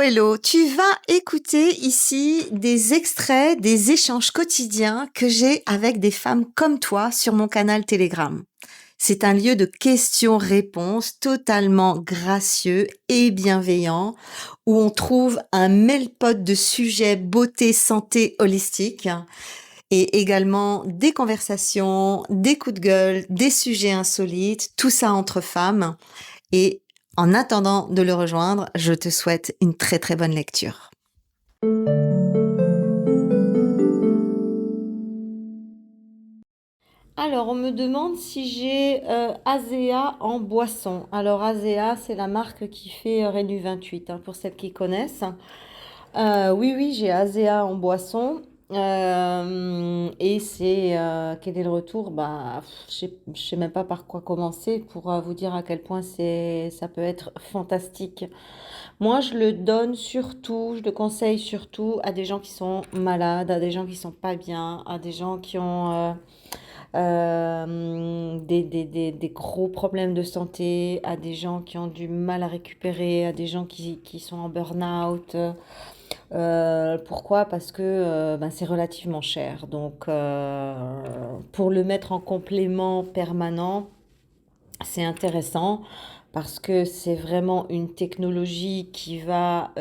hello, tu vas écouter ici des extraits des échanges quotidiens que j'ai avec des femmes comme toi sur mon canal Telegram. C'est un lieu de questions-réponses totalement gracieux et bienveillant où on trouve un mille-pot de sujets beauté, santé holistique et également des conversations, des coups de gueule, des sujets insolites, tout ça entre femmes. Et en attendant de le rejoindre, je te souhaite une très très bonne lecture. Alors, on me demande si j'ai Azea en boisson. Alors, Azea, c'est la marque qui fait Rénu 28, pour celles qui connaissent. Oui, oui, j'ai Azea en boisson. Et c'est quel est le retour? Bah, je sais même pas par quoi commencer pour vous dire à quel point ça peut être fantastique. Moi, je le donne surtout, je le conseille surtout à des gens qui sont malades, à des gens qui sont pas bien, à des gens qui ont des gros problèmes de santé, à des gens qui ont du mal à récupérer, à des gens qui sont en burn-out. Pourquoi? Parce que ben, c'est relativement cher. Donc, pour le mettre en complément permanent, c'est intéressant parce que c'est vraiment une technologie qui va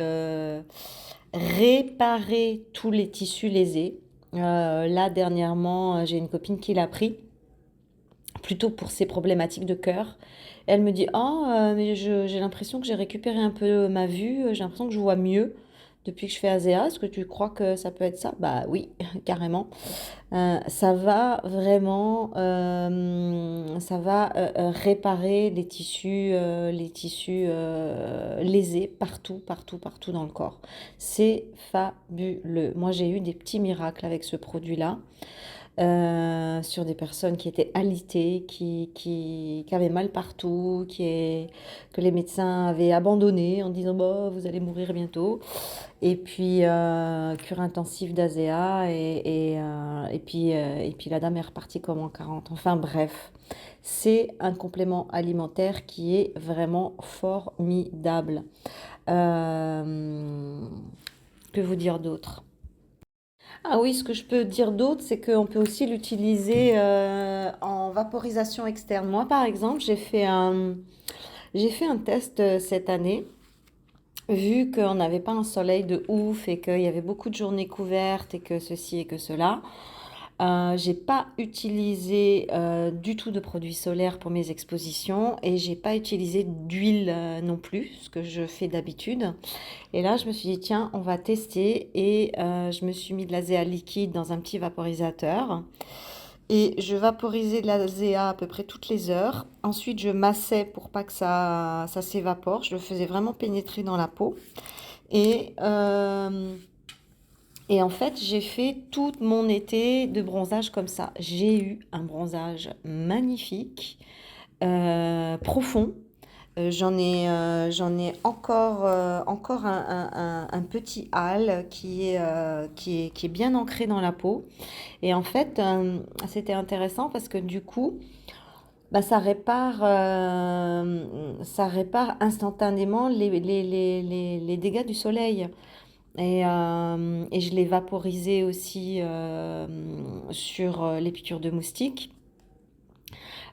réparer tous les tissus lésés. Là, dernièrement, j'ai une copine qui l'a pris, plutôt pour ses problématiques de cœur. Elle me dit, oh, mais j'ai l'impression que j'ai récupéré un peu ma vue, j'ai l'impression que je vois mieux depuis que je fais Azea. Est-ce que tu crois que ça peut être ça? Bah oui, carrément. Ça va vraiment, ça va réparer les tissus lésés partout, partout, partout dans le corps. C'est fabuleux. Moi, j'ai eu des petits miracles avec ce produit-là. Sur des personnes qui étaient alitées, qui avaient mal partout, que les médecins avaient abandonné en disant bah, vous allez mourir bientôt. Et puis cure intensive d'ASEA et puis la dame est repartie comme en 40. Enfin bref, c'est un complément alimentaire qui est vraiment formidable. Euh, que vous dire d'autre? Ah oui, ce que je peux dire d'autre, c'est qu'on peut aussi l'utiliser en vaporisation externe. Moi, par exemple, j'ai fait un test cette année, vu qu'on n'avait pas un soleil de ouf et qu'il y avait beaucoup de journées couvertes et que ceci et que cela. J'ai pas utilisé du tout de produits solaires pour mes expositions et j'ai pas utilisé d'huile non plus, ce que je fais d'habitude. Et là, je me suis dit, tiens, on va tester. Et je me suis mis de l'azéa liquide dans un petit vaporisateur. Et je vaporisais de l'azéa à peu près toutes les heures. Ensuite, je massais pour pas que ça s'évapore. Je le faisais vraiment pénétrer dans la peau. Et, euh, et en fait, j'ai fait tout mon été de bronzage comme ça. J'ai eu un bronzage magnifique, profond. J'en ai encore un petit hâle qui est bien ancré dans la peau. Et en fait, c'était intéressant parce que du coup, bah, ça répare instantanément les dégâts du soleil. Et je l'ai vaporisé aussi sur les piqûres de moustiques.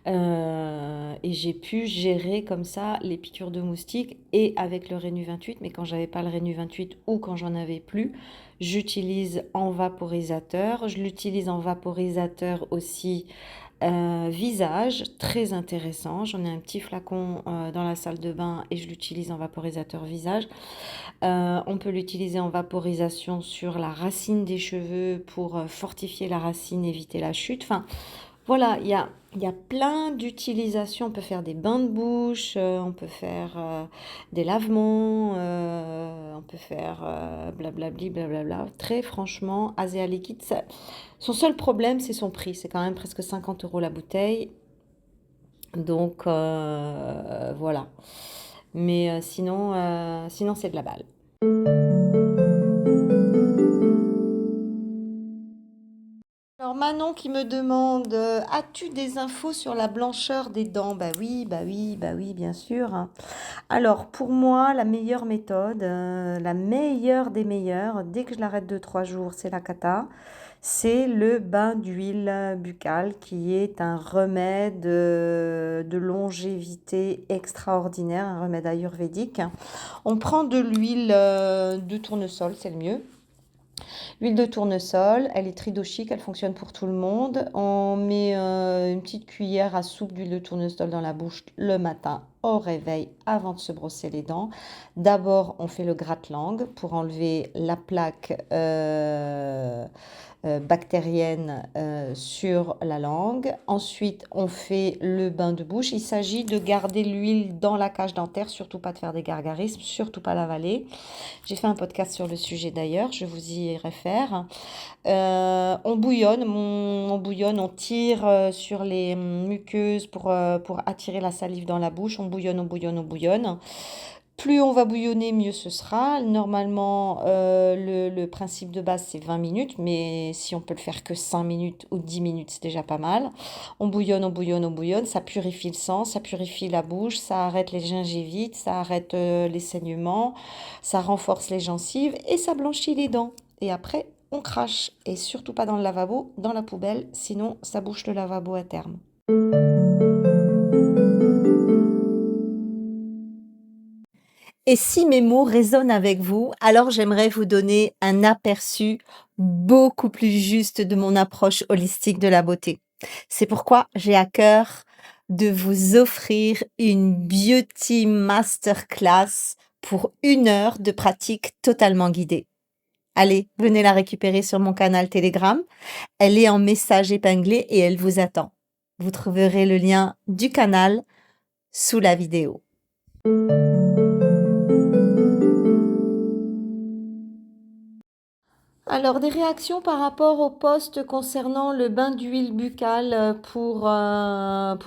Et j'ai pu gérer comme ça les piqûres de moustiques et avec le Rénu 28, mais quand j'avais pas le Rénu 28 ou quand j'en avais plus, j'utilise en vaporisateur. Je l'utilise en vaporisateur aussi visage, très intéressant. J'en ai un petit flacon dans la salle de bain et je l'utilise en vaporisateur visage. On peut l'utiliser en vaporisation sur la racine des cheveux pour fortifier la racine, éviter la chute. Enfin, voilà, il y a plein d'utilisations. On peut faire des bains de bouche, on peut faire des lavements, on peut faire blablabli, blablabla. Très franchement, Azéa Liquide, son seul problème, c'est son prix. C'est quand même presque 50 € la bouteille. Donc voilà. Mais sinon c'est de la balle. Alors Manon qui me demande, as-tu des infos sur la blancheur des dents? Bah oui, bah oui, bah oui, bien sûr. Alors, pour moi, la meilleure méthode, la meilleure des meilleures, dès que je l'arrête 2 3 jours, c'est la cata, c'est le bain d'huile buccale qui est un remède de longévité extraordinaire, un remède ayurvédique. On prend de l'huile de tournesol, c'est le mieux. L'huile de tournesol, elle est tridochique, elle fonctionne pour tout le monde. On met une petite cuillère à soupe d'huile de tournesol dans la bouche le matin au réveil avant de se brosser les dents. D'abord, on fait le gratte-langue pour enlever la plaque bactérienne sur la langue. Ensuite, on fait le bain de bouche. Il s'agit de garder l'huile dans la cage dentaire, surtout pas de faire des gargarismes, surtout pas l'avaler. J'ai fait un podcast sur le sujet d'ailleurs, je vous y réfère. On bouillonne, on bouillonne, on tire sur les muqueuses pour attirer la salive dans la bouche. On bouillonne, on bouillonne, on bouillonne. Plus on va bouillonner, mieux ce sera. Normalement, le principe de base, c'est 20 minutes, mais si on peut le faire que 5 minutes ou 10 minutes, c'est déjà pas mal. On bouillonne, on bouillonne, on bouillonne. Ça purifie le sang, ça purifie la bouche, ça arrête les gingivites, ça arrête les saignements, ça renforce les gencives et ça blanchit les dents. Et après, on crache. Et surtout pas dans le lavabo, dans la poubelle, sinon ça bouche le lavabo à terme. Et si mes mots résonnent avec vous, alors j'aimerais vous donner un aperçu beaucoup plus juste de mon approche holistique de la beauté. C'est pourquoi j'ai à cœur de vous offrir une Beauty Masterclass pour 1 heure de pratique totalement guidée. Allez, venez la récupérer sur mon canal Telegram. Elle est en message épinglé et elle vous attend. Vous trouverez le lien du canal sous la vidéo. Alors, des réactions par rapport au post concernant le bain d'huile buccale pour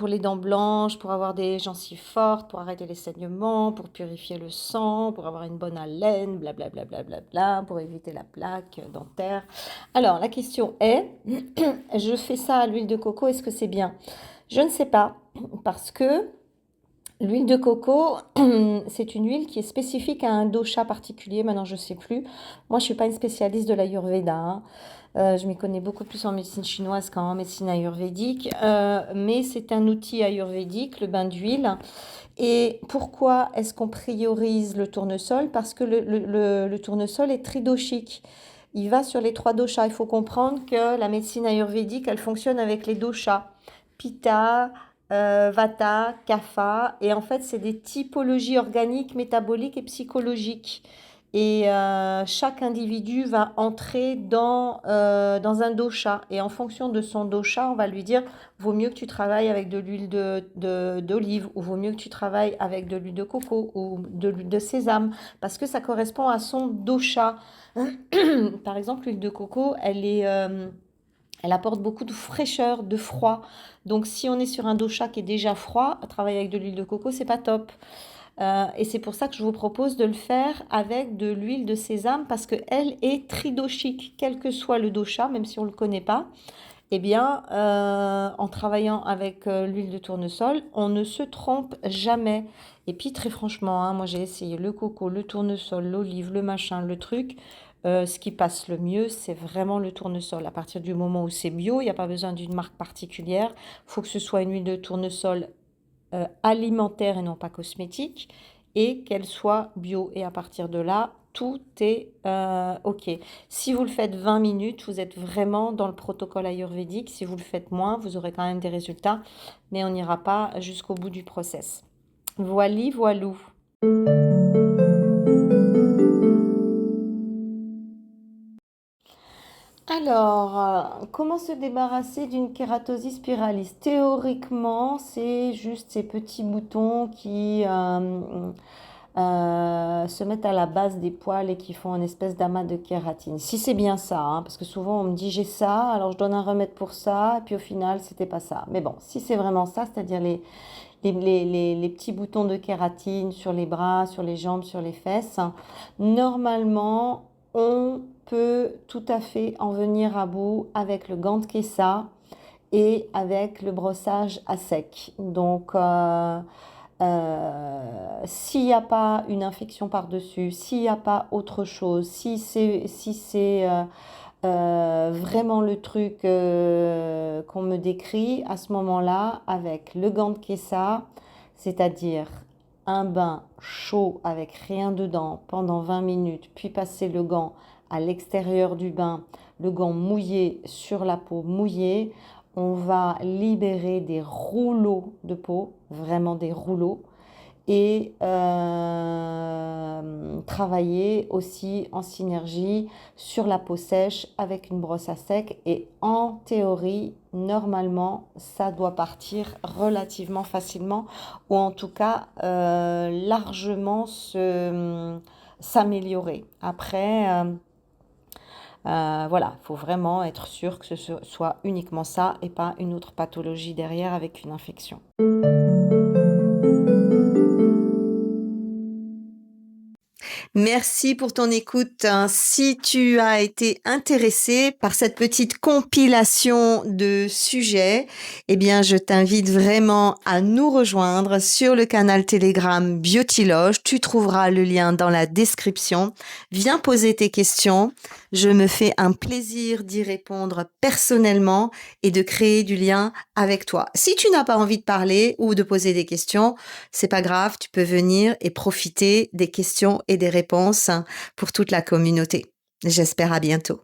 les dents blanches, pour avoir des gencives fortes, pour arrêter les saignements, pour purifier le sang, pour avoir une bonne haleine, blablabla, bla, pour éviter la plaque dentaire. Alors, la question est, je fais ça à l'huile de coco, est-ce que c'est bien? Je ne sais pas, parce que l'huile de coco, c'est une huile qui est spécifique à un dosha particulier. Maintenant, je ne sais plus. Moi, je ne suis pas une spécialiste de l'Ayurveda, hein. Je m'y connais beaucoup plus en médecine chinoise qu'en médecine ayurvédique. Mais c'est un outil ayurvédique, le bain d'huile. Et pourquoi est-ce qu'on priorise le tournesol? Parce que le tournesol est tridoshique. Il va sur les 3 doshas. Il faut comprendre que la médecine ayurvédique, elle fonctionne avec les doshas. Pitta, Vata, Kapha. Et en fait, c'est des typologies organiques, métaboliques et psychologiques. Et chaque individu va entrer dans un dosha. Et en fonction de son dosha, on va lui dire, vaut mieux que tu travailles avec de l'huile d'olive, ou vaut mieux que tu travailles avec de l'huile de coco, ou de l'huile de sésame, parce que ça correspond à son dosha. Par exemple, l'huile de coco, elle apporte beaucoup de fraîcheur, de froid. Donc, si on est sur un dosha qui est déjà froid, travailler avec de l'huile de coco, c'est pas top. Et c'est pour ça que je vous propose de le faire avec de l'huile de sésame parce qu'elle est tridoshique, quel que soit le dosha, même si on ne le connaît pas. Eh bien, en travaillant avec l'huile de tournesol, on ne se trompe jamais. Et puis, très franchement, hein, moi j'ai essayé le coco, le tournesol, l'olive, le machin, le truc. Ce qui passe le mieux, c'est vraiment le tournesol. À partir du moment où c'est bio, il n'y a pas besoin d'une marque particulière. Il faut que ce soit une huile de tournesol alimentaire et non pas cosmétique, et qu'elle soit bio. Et à partir de là, tout est OK. Si vous le faites 20 minutes, vous êtes vraiment dans le protocole ayurvédique. Si vous le faites moins, vous aurez quand même des résultats, mais on n'ira pas jusqu'au bout du process. Voili, voilou. Alors, comment se débarrasser d'une kératosis spiralis? Théoriquement, c'est juste ces petits boutons qui se mettent à la base des poils et qui font une espèce d'amas de kératine. Si c'est bien ça, hein, parce que souvent on me dit j'ai ça, alors je donne un remède pour ça, et puis au final c'était pas ça. Mais bon, si c'est vraiment ça, c'est-à-dire les petits boutons de kératine sur les bras, sur les jambes, sur les fesses, normalement on peut tout à fait en venir à bout avec le gant de Kessa et avec le brossage à sec. Donc, s'il n'y a pas une infection par-dessus, s'il n'y a pas autre chose, si c'est vraiment le truc qu'on me décrit, à ce moment-là, avec le gant de Kessa, c'est-à-dire un bain chaud avec rien dedans pendant 20 minutes, puis passer le gant à l'extérieur du bain, le gant mouillé sur la peau mouillée, on va libérer des rouleaux de peau, vraiment des rouleaux, et travailler aussi en synergie sur la peau sèche avec une brosse à sec. Et en théorie, normalement, ça doit partir relativement facilement, ou en tout cas largement s'améliorer. Après, voilà, il faut vraiment être sûr que ce soit uniquement ça et pas une autre pathologie derrière avec une infection. Merci pour ton écoute. Si tu as été intéressé par cette petite compilation de sujets, eh bien, je t'invite vraiment à nous rejoindre sur le canal Telegram Biotiloge. Tu trouveras le lien dans la description. Viens poser tes questions. Je me fais un plaisir d'y répondre personnellement et de créer du lien avec toi. Si tu n'as pas envie de parler ou de poser des questions, c'est pas grave, tu peux venir et profiter des questions et des réponses pour toute la communauté. J'espère à bientôt.